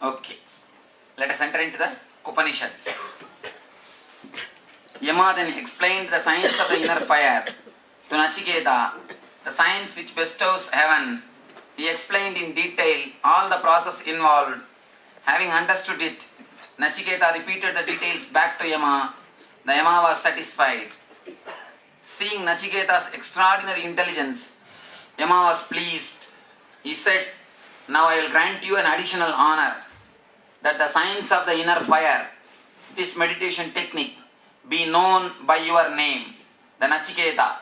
Okay, let us enter into the Upanishads. Yama then explained the science of the inner fire to Nachiketa, the science which bestows heaven. He explained in detail all the process involved. Having understood it, Nachiketa repeated the details back to Yama. The Yama was satisfied. Seeing Nachiketa's extraordinary intelligence, Yama was pleased. He said, "Now I will grant you an additional honor, that the science of the inner fire, this meditation technique, be known by your name, the Nachiketa.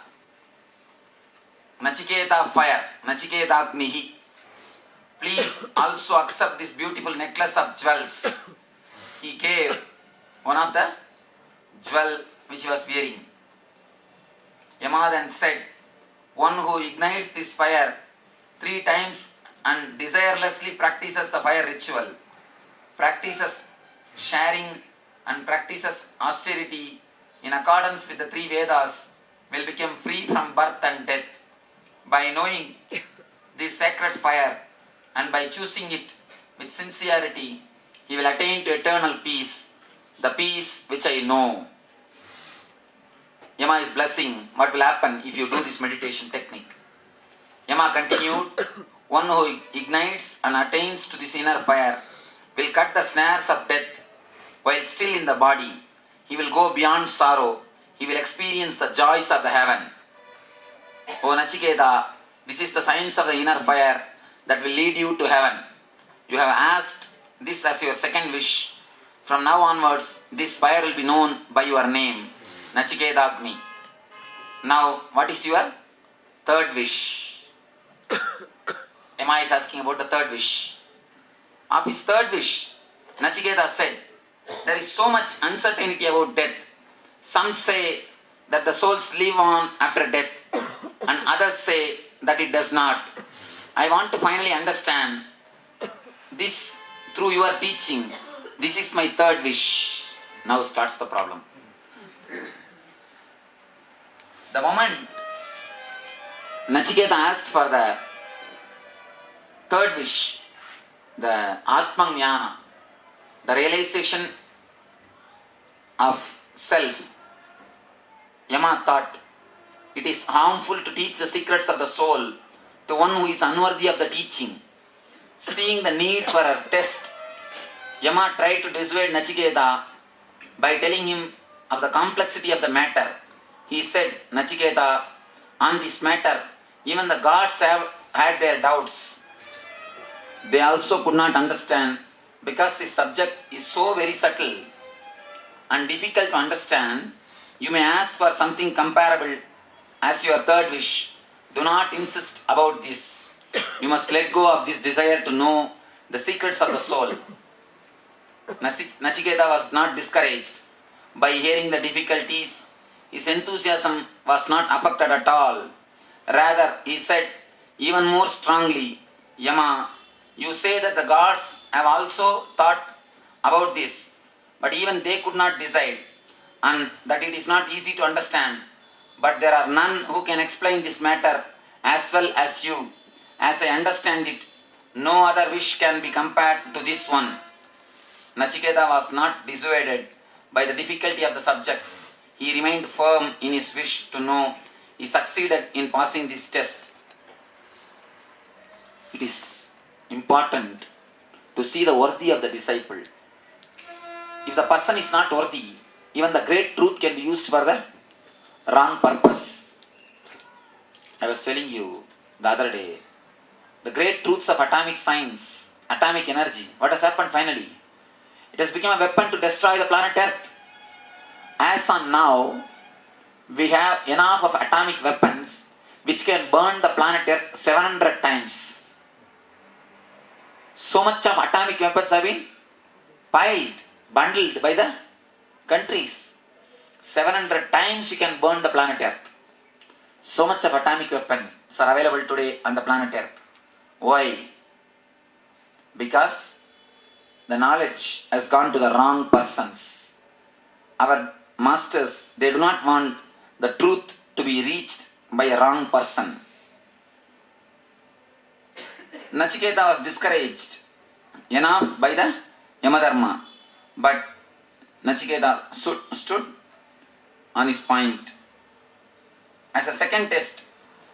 Nachiketa fire, Nachiketa Agnihi. Please also accept this beautiful necklace of jewels." He gave one of the jewel which he was wearing. Yama then said, "One who ignites this fire 3 times and desirelessly practices the fire ritual, practices sharing and practices austerity in accordance with the 3 Vedas, will become free from birth and death. By knowing this sacred fire and by choosing it with sincerity, he will attain to eternal peace, the peace which I know." Yama is blessing what will happen if you do this meditation technique. Yama continued, "One who ignites and attains to this inner fire will cut the snares of death while still in the body. He will go beyond sorrow. He will experience the joys of the heaven." O Nachiketa, this is the science of the inner fire that will lead you to heaven. You have asked this as your second wish. From now onwards, this fire will be known by your name, Nachiketa Agni. Now, what is your third wish? Yama is asking about the third wish. Of his third wish, Nachiketa said, "There is so much uncertainty about death. Some say that the souls live on after death, and others say that it does not. I want to finally understand this through your teaching. This is my third wish." Now starts the problem. The moment Nachiketa asked for the third wish, the Atmajnana, the realization of self, Yama thought it is harmful to teach the secrets of the soul to one who is unworthy of the teaching. Seeing the need for a test, Yama tried to dissuade Nachiketa by telling him of the complexity of the matter. He said, "Nachiketa, on this matter, even the gods have had their doubts. They also could not understand because this subject is so very subtle and difficult to understand. You may ask for something comparable as your third wish. Do not insist about this. You must let go of this desire to know the secrets of the soul." Nachiketa was not discouraged by hearing the difficulties. His enthusiasm was not affected at all. Rather, he said even more strongly, "Yama, you say that the gods have also thought about this, but even they could not decide, and that it is not easy to understand. But there are none who can explain this matter as well as you. As I understand it, no other wish can be compared to this one." Nachiketa was not dissuaded by the difficulty of the subject. He remained firm in his wish to know. He succeeded in passing this test. It is important to see the worthy of the disciple. If the person is not worthy, even the great truth can be used for the wrong purpose. I was telling you the other day, the great truths of atomic science, atomic energy, what has happened finally? It has become a weapon to destroy the planet Earth. As on now, we have enough of atomic weapons which can burn the planet Earth 700 times. So much of atomic weapons have been piled, bundled by the countries. 700 times you can burn the planet Earth. So much of atomic weapons are available today on the planet Earth. Why? Because the knowledge has gone to the wrong persons. Our masters, they do not want the truth to be reached by a wrong person. Nachiketa was discouraged enough by the Yamadharma. But Nachiketa stood on his point. As a second test,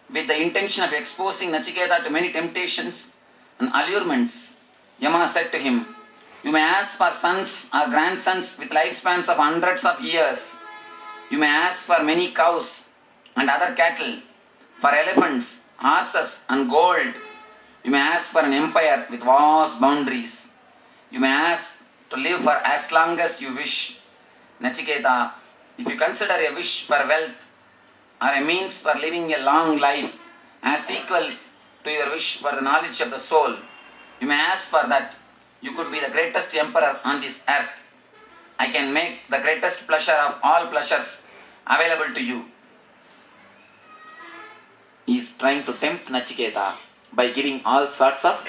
with the intention of exposing Nachiketa to many temptations and allurements, Yama said to him, "You may ask for sons or grandsons with lifespans of hundreds of years. You may ask for many cows and other cattle, for elephants, horses and gold. You may ask for an empire with vast boundaries. You may ask to live for as long as you wish. Nachiketa, if you consider a wish for wealth or a means for living a long life as equal to your wish for the knowledge of the soul, you may ask for that. You could be the greatest emperor on this earth. I can make the greatest pleasure of all pleasures available to you." He is trying to tempt Nachiketa by giving all sorts of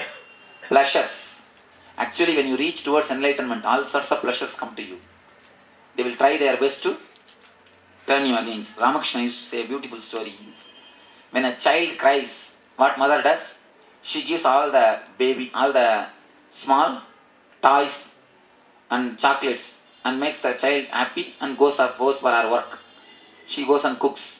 pleasures. Actually, when you reach towards enlightenment, all sorts of pleasures come to you. They will try their best to turn you against. Ramakrishna used to say a beautiful story. When a child cries, what mother does? She gives all the small toys and chocolates and makes the child happy and goes for her work. She goes and cooks.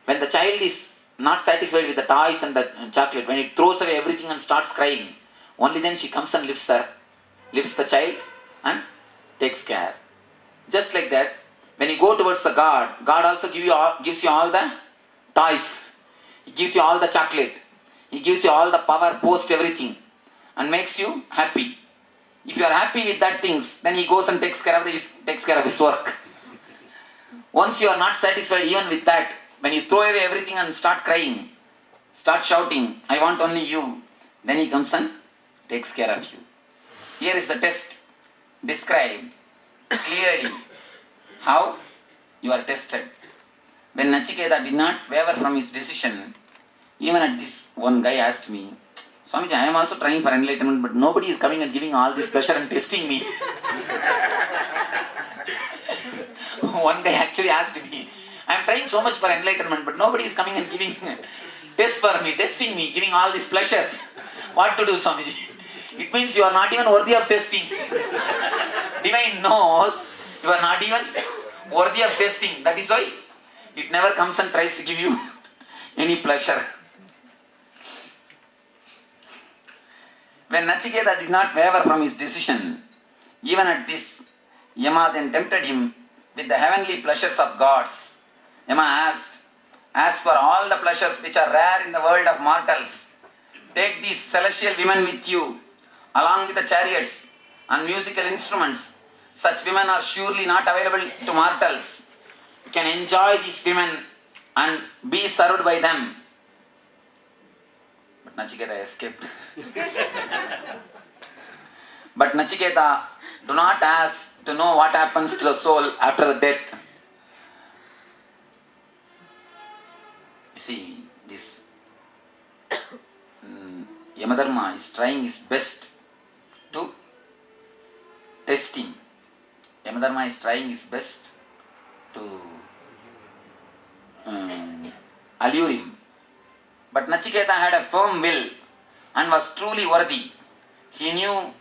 When the child is not satisfied with the toys and the chocolate, when it throws away everything and starts crying, only then she comes and lifts the child and takes care. Just like that, when you go towards the God also gives you all the toys. He gives you all the chocolate. He gives you all the power, post, everything, and makes you happy. If you are happy with that things, then he goes and takes care of his work. Once you are not satisfied even with that, when you throw away everything and start crying, start shouting, "I want only you," then he comes and takes care of you. Here is the test described clearly how you are tested. When Nachiketa did not waver from his decision, even at this, one guy asked me, "Swamiji, I am also trying for enlightenment, but nobody is coming and giving all this pleasure and testing me." One guy actually asked me, "I am trying so much for enlightenment, but nobody is coming and giving testing me, giving all these pleasures. What to do, Swamiji?" It means you are not even worthy of testing. Divine knows you are not even worthy of testing. That is why it never comes and tries to give you any pleasure. When Nachiketa did not waver from his decision, even at this, Yama then tempted him with the heavenly pleasures of gods. Yama asked, "As for all the pleasures which are rare in the world of mortals, take these celestial women with you, along with the chariots and musical instruments. Such women are surely not available to mortals. You can enjoy these women and be served by them." But Nachiketa escaped. But Nachiketa, do not ask to know what happens to the soul after the death. You see, this Yamadharma is trying his best to test him. Yamadharma is trying his best to allure him. But Nachiketa had a firm will and was truly worthy. He knew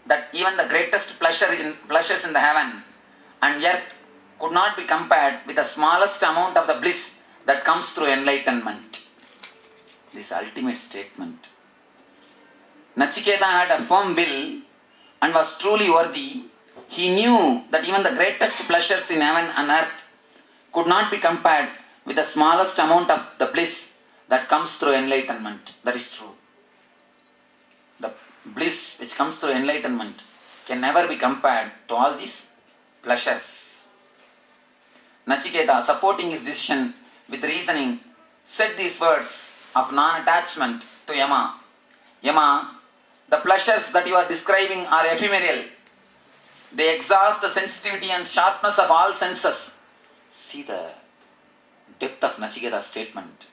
that even the greatest pleasures in the heaven and earth could not be compared with the smallest amount of the bliss that comes through enlightenment. This ultimate statement. Nachiketa had a firm will and was truly worthy. He knew that even the greatest pleasures in heaven and earth could not be compared with the smallest amount of the bliss that comes through enlightenment. That is true. The bliss which comes through enlightenment can never be compared to all these pleasures. Nachiketa, supporting his decision with reasoning, said these words of non-attachment to Yama. "Yama, the pleasures that you are describing are ephemeral. They exhaust the sensitivity and sharpness of all senses." See the depth of Nachiketa's statement.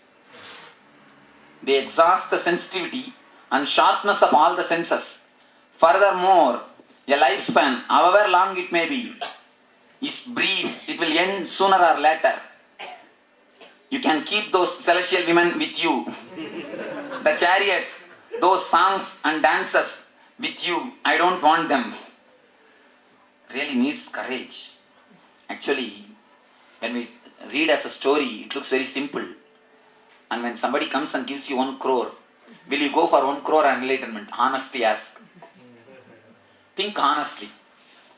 They exhaust the sensitivity and sharpness of all the senses. Furthermore, a lifespan, however long it may be, is brief. It will end sooner or later. You can keep those celestial women with you. The chariots, those songs and dances with you, I don't want them, really needs courage. Actually, when we read as a story, it looks very simple. And when somebody comes and gives you 1 crore, will you go for 1 crore enlightenment? Honestly ask. Think honestly.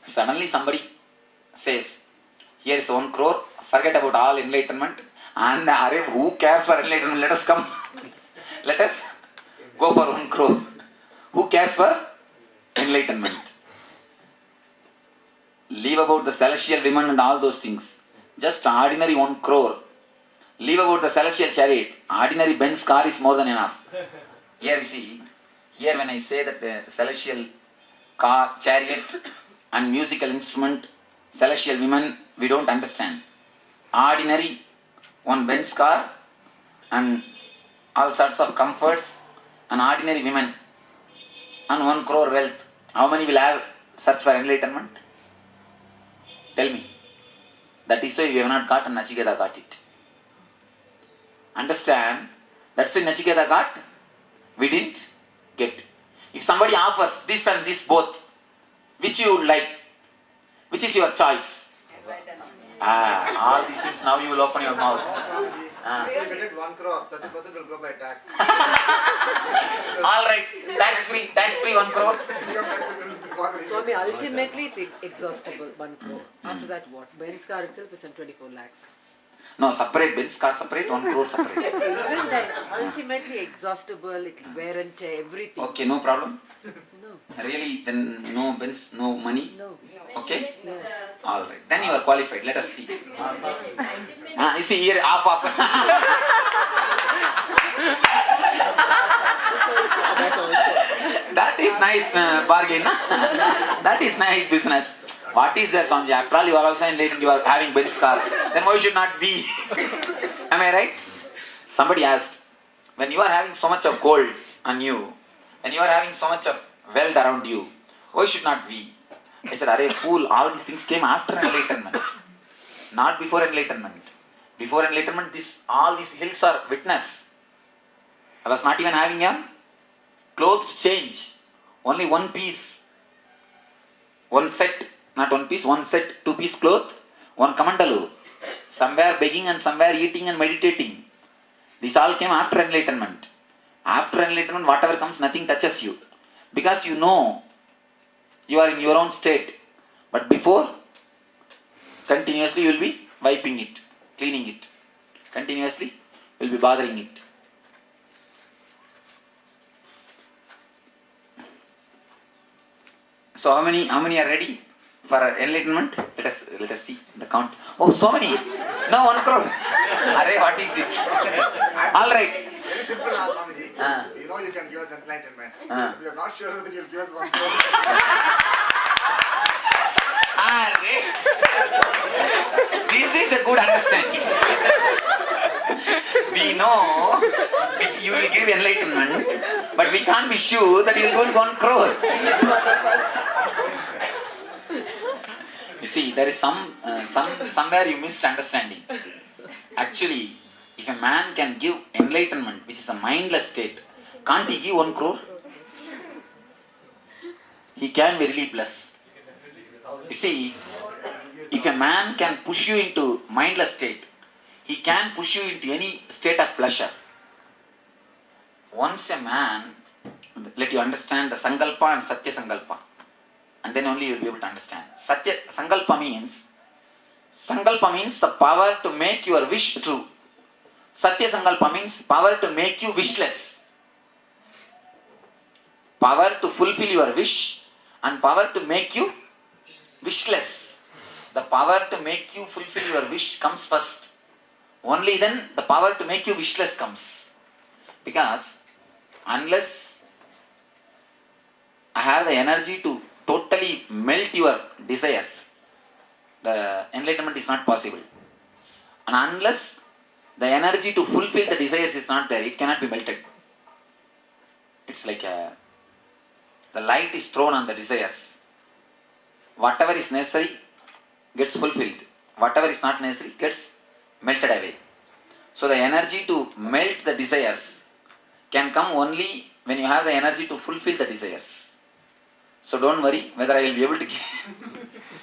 Suddenly somebody says, here is 1 crore, forget about all enlightenment, and who cares for enlightenment? Let us come. Let us go for 1 crore. Who cares for enlightenment? Leave about the celestial women and all those things. Just ordinary 1 crore. Leave about the celestial chariot. Ordinary Benz car is more than enough. Here you see, here when I say that the celestial car, chariot and musical instrument, celestial women, we don't understand. Ordinary 1 Benz car and all sorts of comforts and ordinary women and 1 crore wealth. How many will have search for enlightenment? Tell me. That is why we have not got and Nachiketa got it. Understand? That's why Nachiketa got, we didn't get. If somebody offers this and this both, which you would like? Which is your choice? All these things now you will open your mouth. If you get 1 crore, 30% will go by tax. Alright, tax free 1 crore. Swami, ultimately it's exhaustible, 1 crore. After that what? Benz car itself is 24 lakhs. No, separate Benz car separate, 1 crore separate. Even then, ultimately exhaustible, it will wear and tear, everything. Okay, no problem. No. Really, then no Benz, no money. No. Okay? No. Alright, then you are qualified. Let us see. You see here, half. That is nice bargain. That is nice business. What is there, Swamiji? After all, you are also enlightened, you are having Benz car. Then why should not we? Am I right? Somebody asked, when you are having so much of gold on you, when you are having so much of wealth around you, why should not we? I said, arey fool, all these things came after enlightenment, not before enlightenment. Before enlightenment, all these hills are witness. I was not even having a clothes to change. Only 1 piece, 1 set, not 1 piece, 1 set, 2 piece cloth, 1 kamandalu. Somewhere begging and somewhere eating and meditating. This all came after enlightenment. After enlightenment, whatever comes, nothing touches you. Because you know, you are in your own state. But before, continuously you will be wiping it, cleaning it. Continuously you will be bothering it. So how many are ready for enlightenment? Let us see the count. Oh, so many. No, 1 crore. Arey, what is this? All right. Very simple, Swamiji. You know you can give us enlightenment. We are not sure whether you will give us 1 crore. This is a good understanding. We know you will give enlightenment, but we can't be sure that you will give 1 crore. You see, there is somewhere you missed understanding. Actually, if a man can give enlightenment, which is a mindless state, can't he give 1 crore? He can be really blessed. You see, if a man can push you into mindless state, he can push you into any state of pleasure. Once a man, let you understand the Sankalpa and Satya Sankalpa, and then only you will be able to understand. Sankalpa means the power to make your wish true. Satya Sankalpa means power to make you wishless. Power to fulfill your wish and power to make you wishless. The power to make you fulfill your wish comes first. Only then the power to make you wishless comes. Because unless I have the energy to totally melt your desires, the enlightenment is not possible. And unless the energy to fulfill the desires is not there, it cannot be melted. It's like the light is thrown on the desires. Whatever is necessary gets fulfilled. Whatever is not necessary gets melted away. So the energy to melt the desires can come only when you have the energy to fulfill the desires. So don't worry whether I will be able to give.